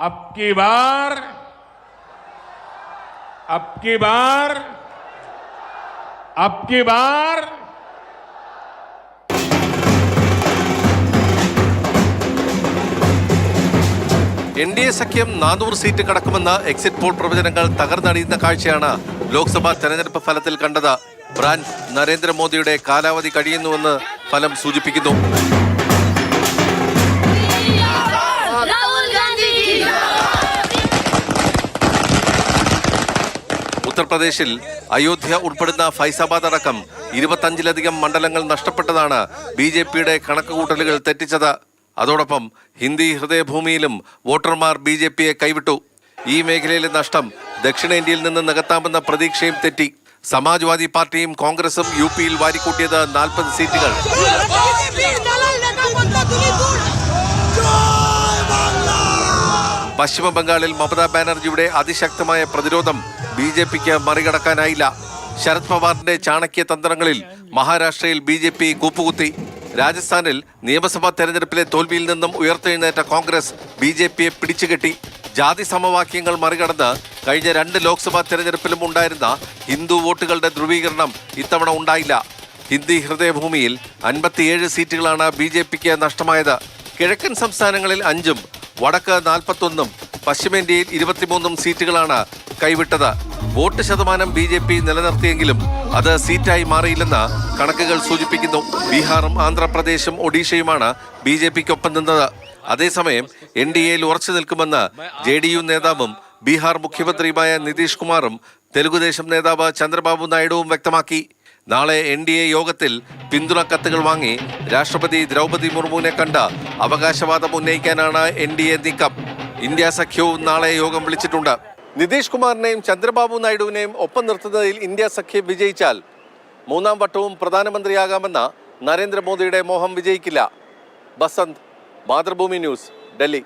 अब की बार NDA സഖ്യം 400 സീറ്റ് കടക്കുമെന്ന എക്സിറ്റ് പോൾ പ്രവചനങ്ങൾ തകർന്നടിയുന്ന കാഴ്ചയാണ് ലോക്സഭാ തെരഞ്ഞെടുപ്പ് ഫലത്തിൽ കണ്ടത്. ബ്രാൻഡ് നരേന്ദ്രമോദിയുടെ കാലാവധി കഴിയുന്നുവെന്ന് ഫലം സൂചിപ്പിക്കുന്നു. ഉത്തർപ്രദേശിൽ അയോധ്യ ഉൾപ്പെടുന്ന ഫൈസാബാദ് അടക്കം 25ലധികം മണ്ഡലങ്ങൾ നഷ്ടപ്പെട്ടതാണ് BJPയുടെ കണക്കുകൂട്ടലുകൾ തെറ്റിച്ചത്. അതോടൊപ്പം ഹിന്ദി ഹൃദയഭൂമിയിലും വോട്ടർമാർ BJPയെ കൈവിട്ടു. ഈ മേഖലയിലെ നഷ്ടം ദക്ഷിണേന്ത്യയിൽ നിന്ന് നികത്താമെന്ന പ്രതീക്ഷയും തെറ്റി. സമാജ്വാദി പാർട്ടിയും കോൺഗ്രസും UPയിൽ വാരിക്കൂട്ടിയത് 40 സീറ്റുകൾ. പശ്ചിമ ബംഗാളിൽ മമതാ ബാനർജിയുടെ അതിശക്തമായ പ്രതിരോധം BJPക്ക് മറികടക്കാനായില്ല. ശരത് പവാറിന്റെ ചാണക്യ തന്ത്രങ്ങളിൽ മഹാരാഷ്ട്രയിൽ BJP കൂപ്പുകുത്തി. രാജസ്ഥാനിൽ നിയമസഭാ തെരഞ്ഞെടുപ്പിലെ തോൽവിയിൽ നിന്നും ഉയർത്തെഴുന്നേറ്റ കോൺഗ്രസ് BJPയെ പിടിച്ചുകെട്ടി. ജാതി സമവാക്യങ്ങൾ മറികടന്ന് കഴിഞ്ഞ 2 ലോക്സഭാ തെരഞ്ഞെടുപ്പിലും ഉണ്ടായിരുന്ന ഹിന്ദു വോട്ടുകളുടെ ധ്രുവീകരണം ഇത്തവണ ഉണ്ടായില്ല. ഹിന്ദി ഹൃദയഭൂമിയിൽ 57 സീറ്റുകളാണ് BJPക്ക് നഷ്ടമായത്. കിഴക്കൻ സംസ്ഥാനങ്ങളിൽ 5ഉം വടക്ക് 41ഉം പശ്ചിമേന്ത്യയിൽ 23 സീറ്റുകളാണ് കൈവിട്ടത്. വോട്ട് ശതമാനം BJP നിലനിർത്തിയെങ്കിലും അത് സീറ്റായി മാറിയില്ലെന്ന് കണക്കുകൾ സൂചിപ്പിക്കുന്നു. ബീഹാറും ആന്ധ്രാപ്രദേശും ഒഡീഷയുമാണ് BJPക്കൊപ്പം നിന്നത്. അതേസമയം NDAയിൽ ഉറച്ചു നിൽക്കുമെന്ന് JDU നേതാവും ബീഹാർ മുഖ്യമന്ത്രിയുമായ നിതീഷ് കുമാറും തെലുഗുദേശം നേതാവ് ചന്ദ്രബാബു നായിഡുവും വ്യക്തമാക്കി. നാളെ NDA യോഗത്തിൽ പിന്തുണ കത്തുകൾ വാങ്ങി രാഷ്ട്രപതി ദ്രൗപദി മുർമുവിനെ കണ്ട് അവകാശവാദം ഉന്നയിക്കാനാണ് NDA നീക്കം. ഇന്ത്യ സഖ്യവും നാളെ യോഗം വിളിച്ചിട്ടുണ്ട്. നിതീഷ് കുമാറിനെയും ചന്ദ്രബാബു നായിഡുവിനെയും ഒപ്പം നിർത്തുന്നതിൽ ഇന്ത്യ സഖ്യം വിജയിച്ചാൽ 3ാം വട്ടവും പ്രധാനമന്ത്രിയാകാമെന്ന നരേന്ദ്രമോദിയുടെ മോഹം വിജയിക്കില്ല. ബസന്ത്, മാതൃഭൂമി ന്യൂസ്, ഡൽഹി.